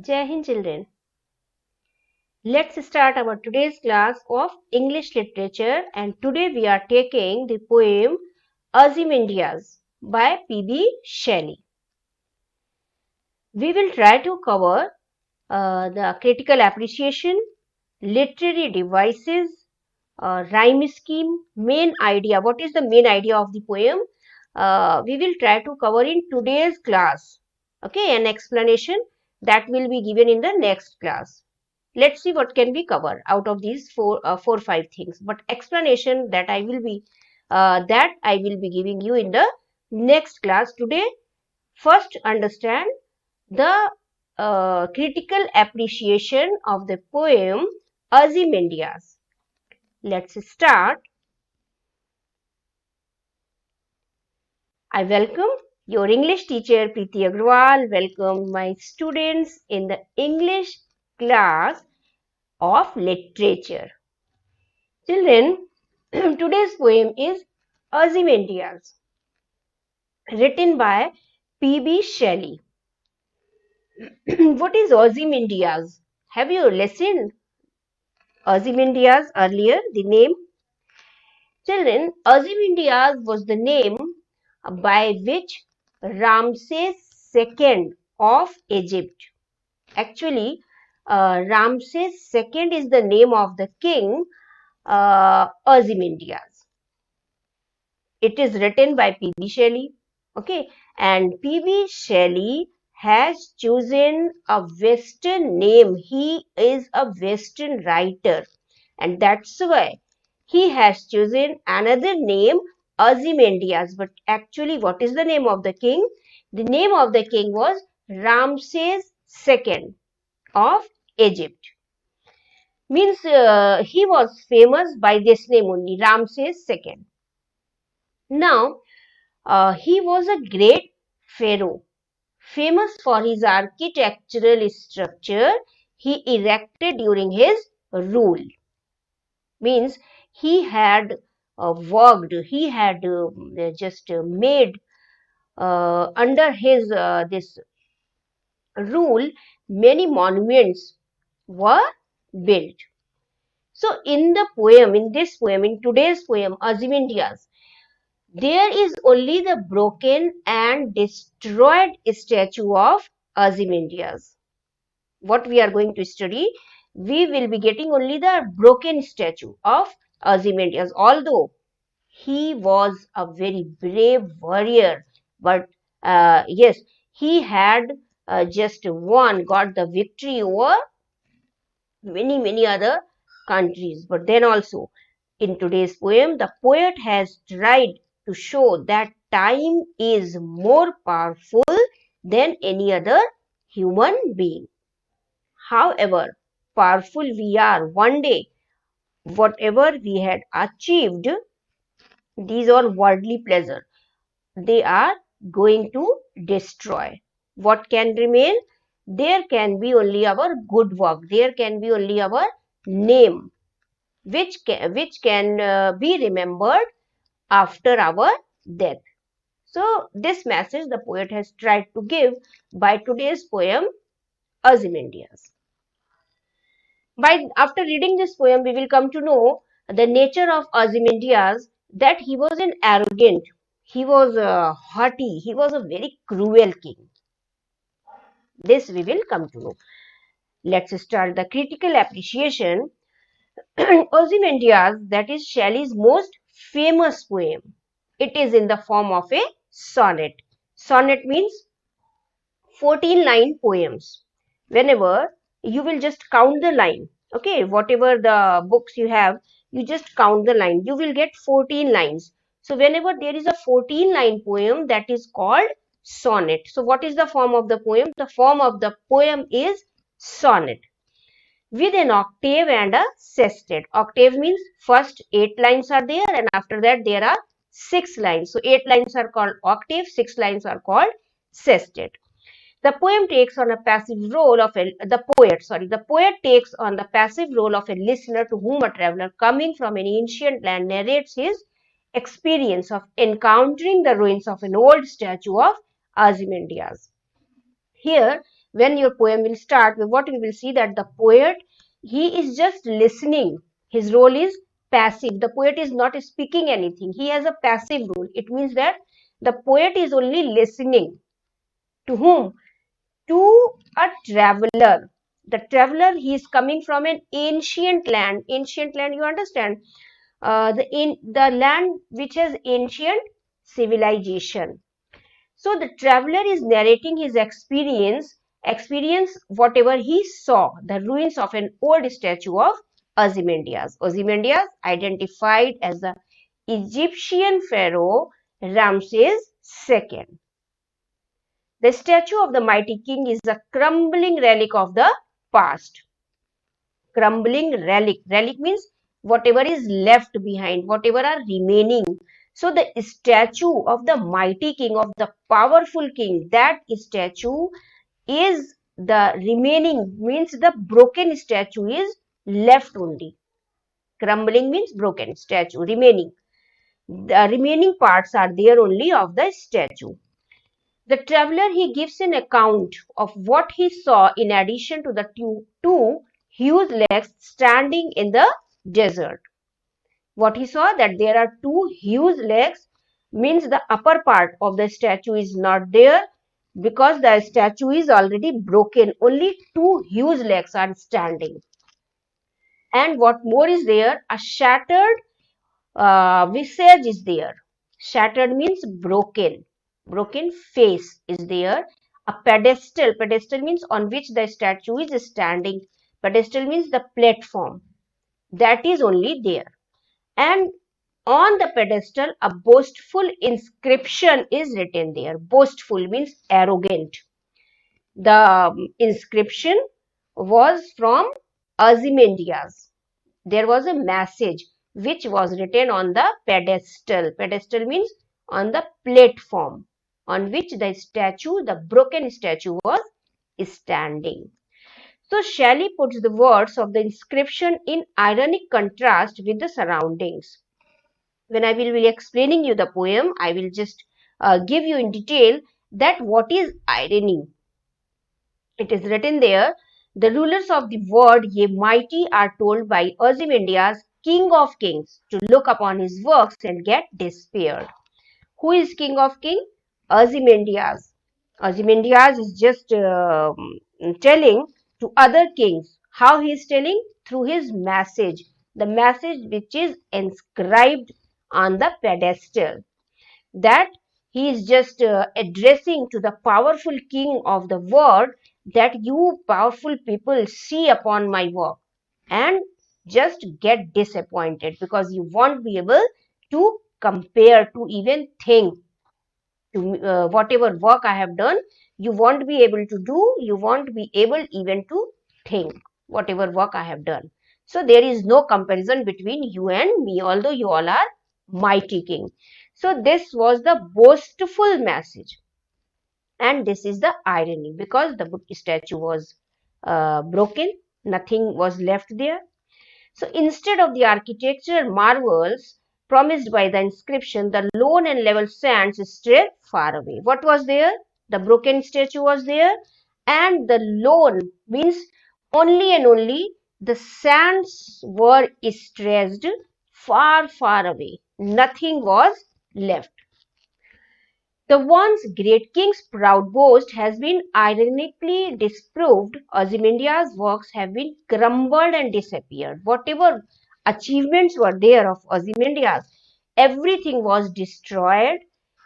Jai Hind children. Let's start our today's class of English literature, and today we are taking the poem Ozymandias by P.B. Shelley. We will try to cover the critical appreciation, literary devices, rhyme scheme, main idea. What is the main idea of the poem? We will try to cover in today's class. Okay, an explanation that will be given in the next class. Let's see what can be covered out of these four, 5 things. But explanation that I will be giving you in the next class. Today, first understand the critical appreciation of the poem Ozymandias. Let's start. I welcome your English teacher Preeti Agrawal. Welcome my students in the English class of literature. Children, today's poem is Ozymandias, written by P.B. Shelley. What is Ozymandias? Have you listened Ozymandias earlier, the name? Children, Ozymandias was the name by which Ramses II of Egypt. Actually, Ramses II is the name of the king Ozymandias. It is written by P.B. Shelley. Okay, and P.B. Shelley has chosen a Western name. He is a Western writer, and that's why he has chosen another name, Ozymandias. But actually, what is the name of the king? The name of the king was Ramses II of Egypt. Means he was famous by this name only, Ramses II. Now, he was a great pharaoh, famous for his architectural structure he erected during his rule. Means he had worked, he had just made under his this rule, many monuments were built. So in this poem, in today's poem, Ozymandias, there is only the broken and destroyed statue of Ozymandias. What we are going to study, we will be getting only the broken statue of Ozymandias. Although he was a very brave warrior, but yes, he had just got the victory over many other countries. But then also, in today's poem, the poet has tried to show that time is more powerful than any other human being. However powerful we are, one day, whatever we had achieved, these are worldly pleasure. They are going to destroy. What can remain? There can be only our good work. There can be only our name, which can be remembered after our death. So this message the poet has tried to give by today's poem Ozymandias. After reading this poem, we will come to know the nature of Ozymandias, that he was an arrogant, he was haughty, he was a very cruel king. This we will come to know. Let's start the critical appreciation. Ozymandias, that is Shelley's most famous poem. It is in the form of a sonnet. Sonnet means 14-line poems. Whenever you will just count the line, okay, whatever the books you have, you just count the line, you will get 14 lines. So whenever there is a 14-line poem, that is called sonnet. So what is the form of the poem? The form of the poem is sonnet, with an octave and a sestet. Octave means first 8 lines are there, and after that there are 6 lines. So 8 lines are called octave, 6 lines are called sestet. The poem takes on a passive role of the poet takes on the passive role of a listener to whom a traveler coming from an ancient land narrates his experience of encountering the ruins of an old statue of Ozymandias. Here, when your poem will start, what we will see that the poet, he is just listening. His role is passive. The poet is not speaking anything. He has a passive role. It means that the poet is only listening. To whom? To a traveler. The traveler, he is coming from an ancient land. Ancient land, you understand? The land which has ancient civilization. So the traveler is narrating his experience whatever he saw, the ruins of an old statue of Ozymandias. Ozymandias, identified as the Egyptian pharaoh Ramses II. The statue of the mighty king is a crumbling relic of the past. Crumbling relic. Relic means whatever is left behind, whatever are remaining. So the statue of the mighty king, of the powerful king, that statue is the remaining, means the broken statue is left only. Crumbling means broken statue, remaining. The remaining parts are there only of the statue. The traveler, he gives an account of what he saw in addition to the two huge legs standing in the desert. What he saw, that there are two huge legs, means the upper part of the statue is not there because the statue is already broken. Only two huge legs are standing. And what more is there? A shattered visage is there. Shattered means broken. Broken face is there. A pedestal. Pedestal means on which the statue is standing. Pedestal means the platform. That is only there. And on the pedestal, a boastful inscription is written there. Boastful means arrogant. The inscription was from Ozymandias. There was a message which was written on the pedestal. Pedestal means on the platform on which the statue, the broken statue, was standing. So Shelley puts the words of the inscription in ironic contrast with the surroundings. When I will be explaining you the poem, I will just give you in detail that what is irony. It is written there, the rulers of the world, ye mighty, are told by Ozymandias, king of kings, to look upon his works and get despaired. Who is king of kings? Ozymandias. Ozymandias is just telling to other kings. How he is telling? Through his message. The message which is inscribed on the pedestal. That he is just addressing to the powerful king of the world, that you powerful people see upon my work and just get disappointed because you won't be able to compare, to even think to whatever work I have done. You won't be able to do, you won't be able even to think whatever work I have done. So there is no comparison between you and me, although you all are mighty king. So this was the boastful message. And this is the irony, because the statue was broken, nothing was left there. So instead of the architectural marvels promised by the inscription, the lone and level sands strayed far away. What was there? The broken statue was there, and the lone means only and only the sands were stretched far, far away. Nothing was left. The once great king's proud boast has been ironically disproved. Ozymandias' works have been crumbled and disappeared. Whatever achievements were there of Ozymandias, everything was destroyed.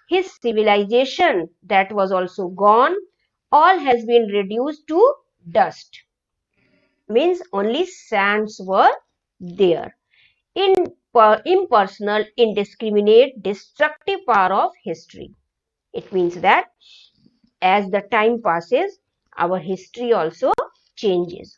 His civilization, that was also gone. All has been reduced to dust. Means only sands were there. Impersonal, indiscriminate, destructive power of history. It means that as the time passes, our history also changes.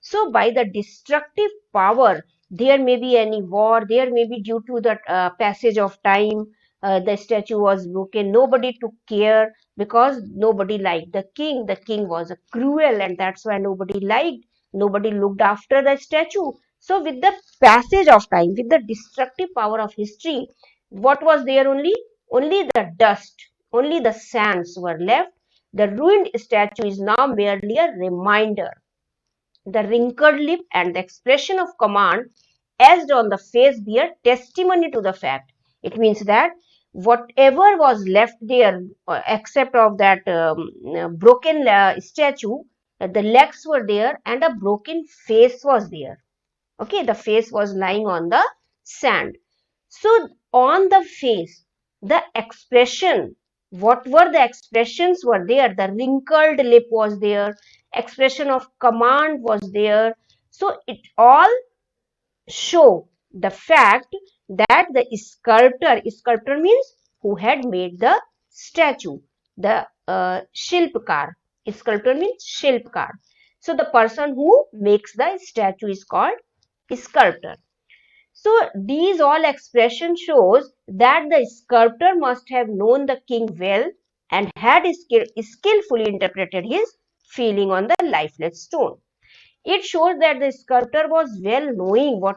So by the destructive power, there may be any war, there may be due to the passage of time, the statue was broken, nobody took care because nobody liked the king. The king was a cruel, and that's why nobody liked, nobody looked after the statue. So with the passage of time, with the destructive power of history, what was there only? Only the dust, only the sands were left. The ruined statue is now merely a reminder. The wrinkled lip and the expression of command etched on the face bear testimony to the fact. It means that whatever was left there, except of that broken statue, the legs were there and a broken face was there. Okay, the face was lying on the sand. So on the face, the expression, what were the expressions were there? The wrinkled lip was there, expression of command was there. So it all show the fact that the sculptor means who had made the statue, the shilpkar. Sculptor means shilpkar. So the person who makes the statue is called sculptor. So these all expression shows that the sculptor must have known the king well and had skillfully interpreted his feeling on the lifeless stone. It shows that the sculptor was well knowing what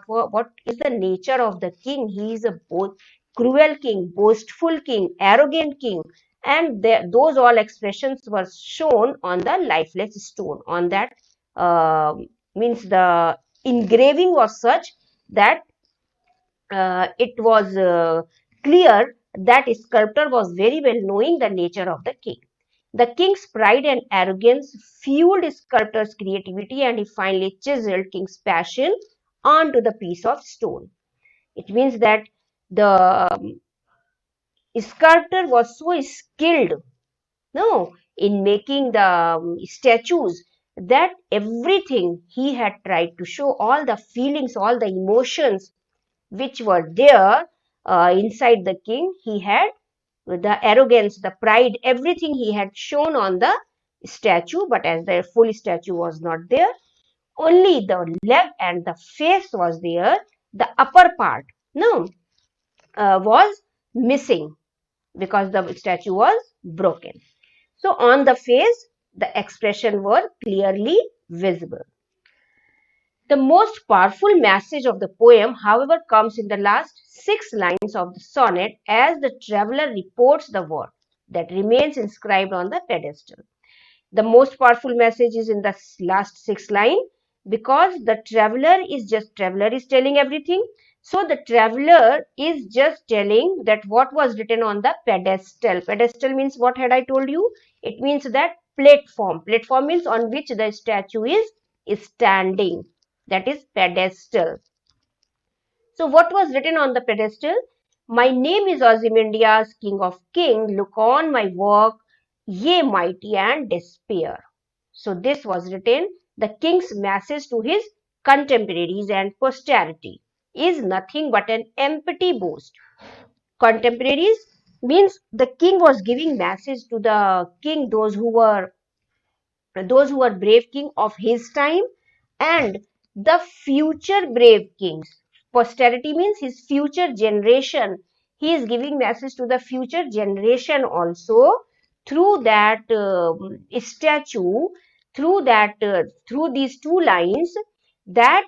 is the nature of the king. He is a both cruel king, boastful king, arrogant king, and those all expressions were shown on the lifeless stone. On that means the engraving was such that it was clear that sculptor was very well knowing the nature of the king. The king's pride and arrogance fueled sculptor's creativity, and he finally chiseled king's passion onto the piece of stone. It means that the sculptor was so skilled, no, in making the statues, that everything he had tried to show, all the feelings, all the emotions which were there inside the king, he had the arrogance, the pride, everything he had shown on the statue. But as the full statue was not there, only the leg and the face was there. The upper part, no, was missing because the statue was broken. So on the face, the expression were clearly visible. The most powerful message of the poem, however, comes in the last 6 lines of the sonnet as the traveller reports the word that remains inscribed on the pedestal. The most powerful message is in the last 6 lines because the traveller is telling everything. So the traveller is just telling that what was written on the pedestal. Pedestal means what had I told you? It means that platform. Platform means on which the statue is standing. That is pedestal. So what was written on the pedestal? My name is Ozymandias, king of kings. Look on my work, ye mighty, and despair. So this was written. The king's message to his contemporaries and posterity is nothing but an empty boast. Contemporaries means the king was giving message to the king, those who were brave king of his time, and the future brave kings. Posterity means his future generation. He is giving message to the future generation also through that statue, through these 2 lines, that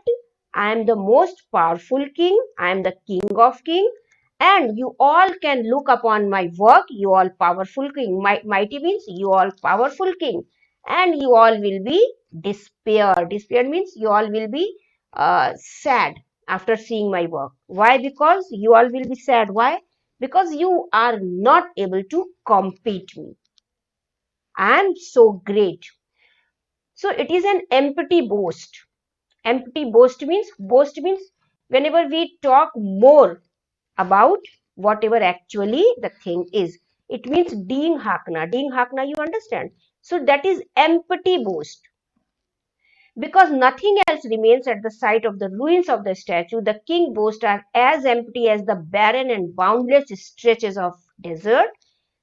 I am the most powerful king, I am the king of king, and you all can look upon my work, you all powerful king. Mighty means you all powerful king, and you all will be despair. Despair means you all will be sad after seeing my work. Why? Because you all will be sad. Why? Because you are not able to compete me. I am so great. So it is an empty boast. Empty boast means whenever we talk more about whatever actually the thing is. It means ding hakna. Ding hakna, you understand? So that is empty boast. Because nothing else remains at the site of the ruins of the statue, the king boasts are as empty as the barren and boundless stretches of desert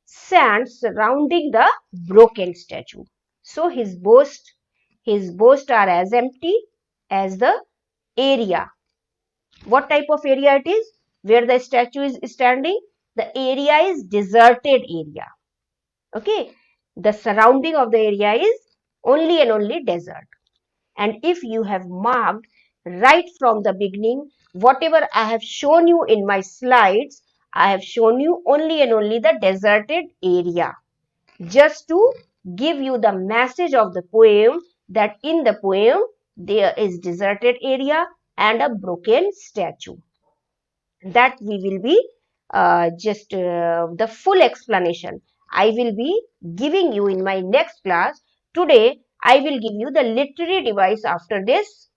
sand surrounding the broken statue. So his boasts are as empty as the area. What type of area it is? Where the statue is standing, the area is deserted area. Okay, the surrounding of the area is only and only desert. And if you have marked right from the beginning, whatever I have shown you in my slides, I have shown you only and only the deserted area, just to give you the message of the poem, that in the poem there is deserted area and a broken statue. That we will be just the full explanation I will be giving you in my next class. Today I will give you the literary device after this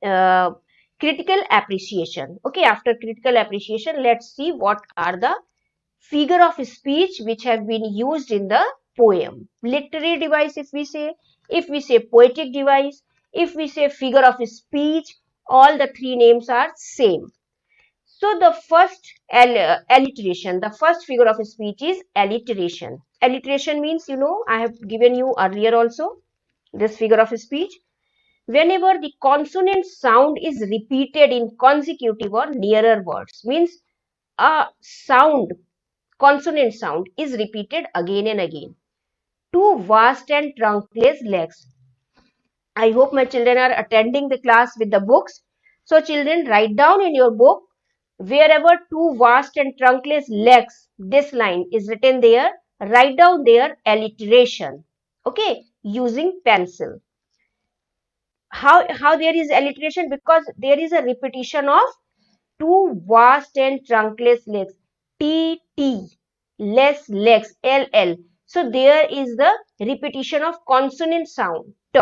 uh, critical appreciation. Okay, after critical appreciation, let's see what are the figure of speech which have been used in the poem. Literary device, if we say poetic device, if we say figure of speech, all the three names are same. So the first alliteration, the first figure of speech is alliteration. Alliteration means, I have given you earlier also this figure of speech. Whenever the consonant sound is repeated in consecutive or nearer words, means a sound, consonant sound is repeated again and again. Two vast and trunkless legs. I hope my children are attending the class with the books. So children, write down in your book, wherever two vast and trunkless legs, this line is written there, write down their alliteration. Okay, using pencil. How there is alliteration? Because there is a repetition of two vast and trunkless legs. T, T, less legs, L, L. So there is the repetition of consonant sound, T,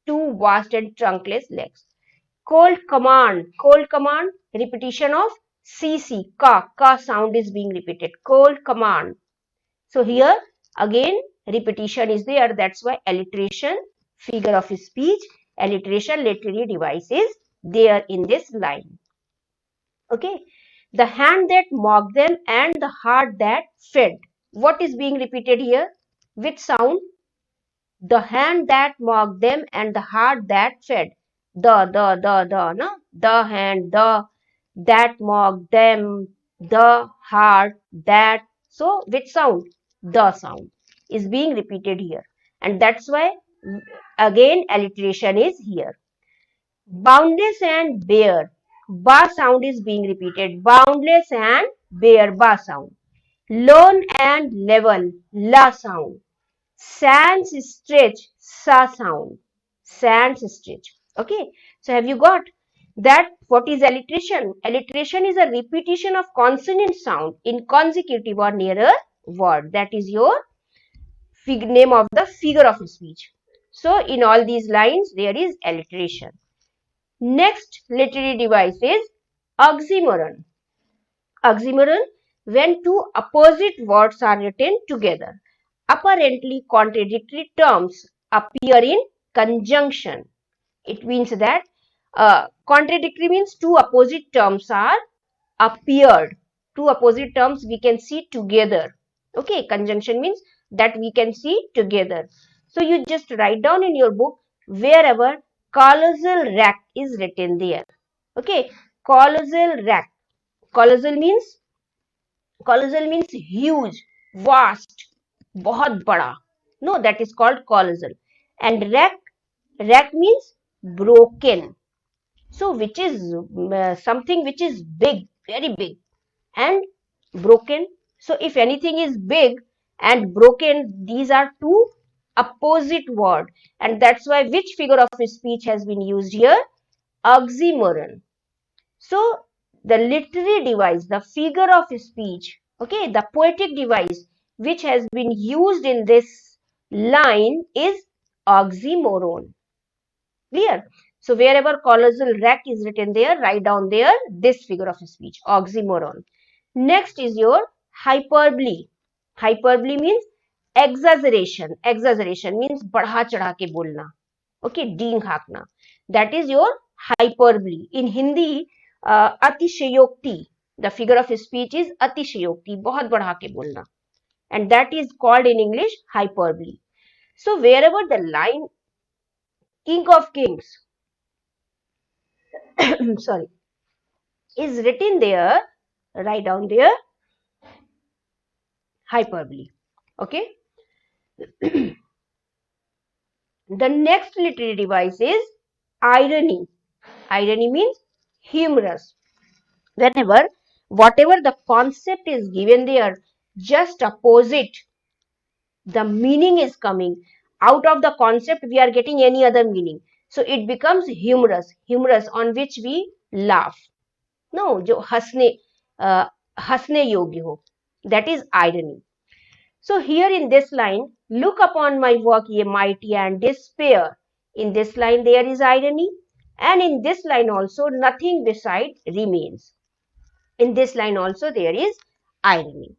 two vast and trunkless legs. Cold command, repetition of CC, ka sound is being repeated. Cold command. So here again repetition is there. That's why alliteration, figure of speech, alliteration, literary device is there in this line. Okay. The hand that mocked them and the heart that fed. What is being repeated here? Which sound? The hand that mocked them and the heart that fed. No? The hand, that mocked them, the heart, that. So, which sound? The sound is being repeated here. And that's why, again, alliteration is here. Boundless and bare. Ba sound is being repeated. Boundless and bare, ba sound. Lone and level, la sound. Sans stretch, sa sound. Sans stretch. Okay. So have you got that? What is alliteration? Alliteration is a repetition of consonant sound in consecutive or nearer word. That is your name of the figure of speech. So in all these lines, there is alliteration. Next literary device is oxymoron. Oxymoron, when two opposite words are written together. Apparently contradictory terms appear in conjunction. It means that contradictory means two opposite terms are appeared. Two opposite terms we can see together. Okay, conjunction means that we can see together. So you just write down in your book wherever colossal rack is written there. Okay, colossal rack. Colossal means huge, vast, बहुत बड़ा. No, that is called colossal. And rack means broken. So which is something which is big, very big, and broken. So if anything is big and broken, these are two opposite words, and that's why which figure of speech has been used here? Oxymoron. So the literary device, the figure of speech, okay, the poetic device which has been used in this line is oxymoron. Clear? So wherever colossal rack is written there, write down there this figure of speech, oxymoron. Next is your hyperbole. Hyperbole means exaggeration. Exaggeration means बढ़ा चढ़ा के बोलना. Okay, Deeg हाँकना. That is your hyperbole. In Hindi, अतिशयोक्ति. The figure of speech is अतिशयोक्ति. बहुत बढ़ा के बोलना. And that is called in English hyperbole. So wherever the line King of Kings, sorry, is written there, write down there hyperbole. Okay. The next literary device is irony. Irony means humorous. Whenever, whatever the concept is given there, just opposite The meaning is coming out of the concept. We are getting any other meaning. So it becomes humorous, humorous on which we laugh. No, जो हंसने हंसने योग्य हो, that is irony. So here in this line, look upon my work, ye mighty, and despair. In this line there is irony, and in this line also nothing beside remains. In this line also there is irony.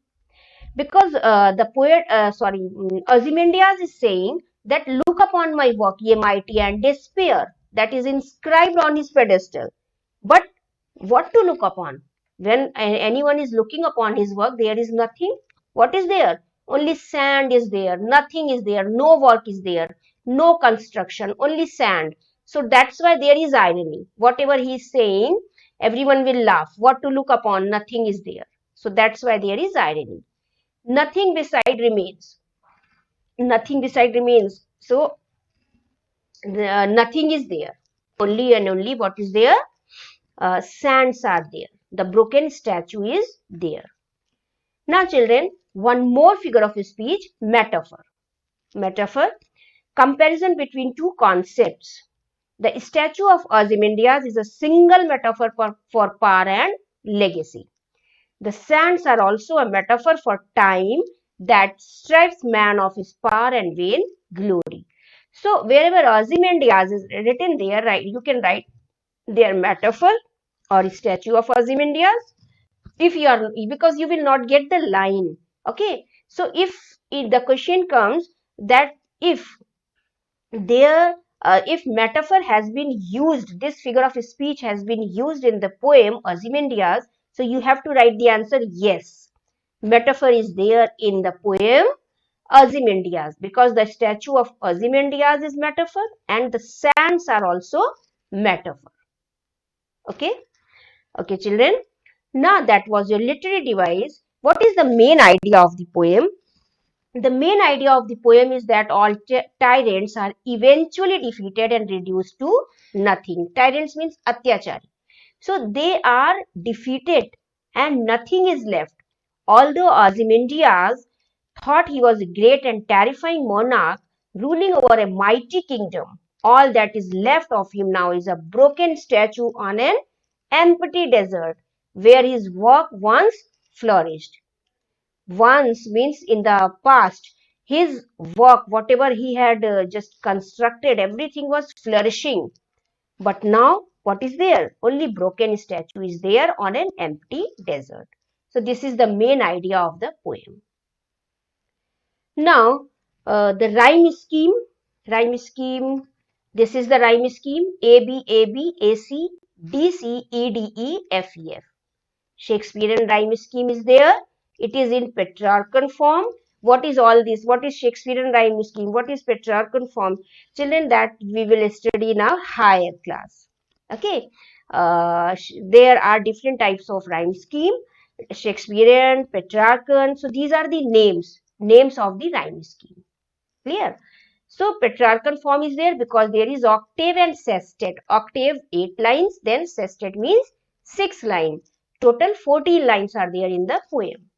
Because the poet, Ozymandias is saying that look upon my work, ye mighty, and despair, that is inscribed on his pedestal. But what to look upon? When anyone is looking upon his work, there is nothing. What is there? Only sand is there, nothing is there, no work is there, no construction, only sand. So that's why there is irony. Whatever he is saying, everyone will laugh. What to look upon? Nothing is there. So that's why there is irony. Nothing beside remains. Nothing beside remains. So nothing is there. Only and only what is there? Sands are there. The broken statue is there. Now, children, one more figure of speech, metaphor. Metaphor, comparison between two concepts. The statue of Ozymandias is a single metaphor for power and legacy. The sands are also a metaphor for time that strips man of his power and vain glory. So, wherever Ozymandias is written there, right, you can write their metaphor or statue of Ozymandias. If you are, because you will not get the line. Okay, so if the question comes that if there if metaphor has been used, this figure of speech has been used in the poem Ozymandias, so you have to write the answer yes, metaphor is there in the poem Ozymandias, because the statue of Ozymandias is metaphor and the sands are also metaphor. Okay, okay children. Now that was your literary device. What is the main idea of the poem? The main idea of the poem is that all tyrants are eventually defeated and reduced to nothing. Tyrants means atyachari. So they are defeated and nothing is left. Although Ozymandias thought he was a great and terrifying monarch ruling over a mighty kingdom, all that is left of him now is a broken statue on an empty desert where his work once flourished. Once means in the past, his work, whatever he had just constructed, everything was flourishing. But now, what is there? Only broken statue is there on an empty desert. So this is the main idea of the poem. Now, the rhyme scheme. Rhyme scheme. This is the rhyme scheme. A B A B A C D C E D E F E F. Shakespearean rhyme scheme is there. It is in Petrarchan form. What is all this? What is Shakespearean rhyme scheme? What is Petrarchan form? Children, that we will study in our higher class. Okay. There are different types of rhyme scheme. Shakespearean, Petrarchan. So these are the names of the rhyme scheme. Clear? So Petrarchan form is there because there is octave and sestet. Octave 8 lines, then sestet means 6 lines. Total 14 lines are there in the poem.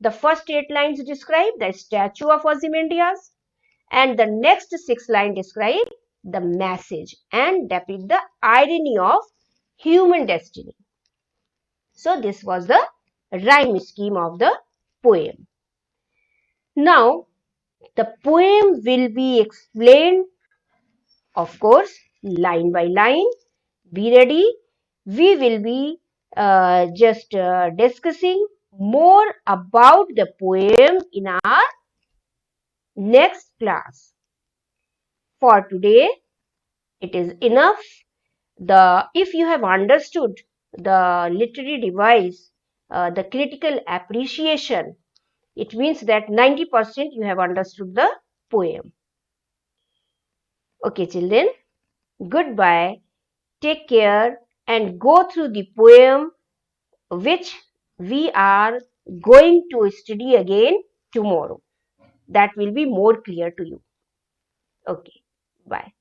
The first 8 lines describe the statue of Ozymandias and the next 6 lines describe the message and depict the irony of human destiny. So this was the rhyme scheme of the poem. Now the poem will be explained, of course, line by line. Be ready. We will be just discussing more about the poem in our next class. For today, it is enough. If you have understood the literary device, the critical appreciation, it means that 90% you have understood the poem. Okay, children. Goodbye. Take care and go through the poem which we are going to study again tomorrow. That will be more clear to you. Okay, bye.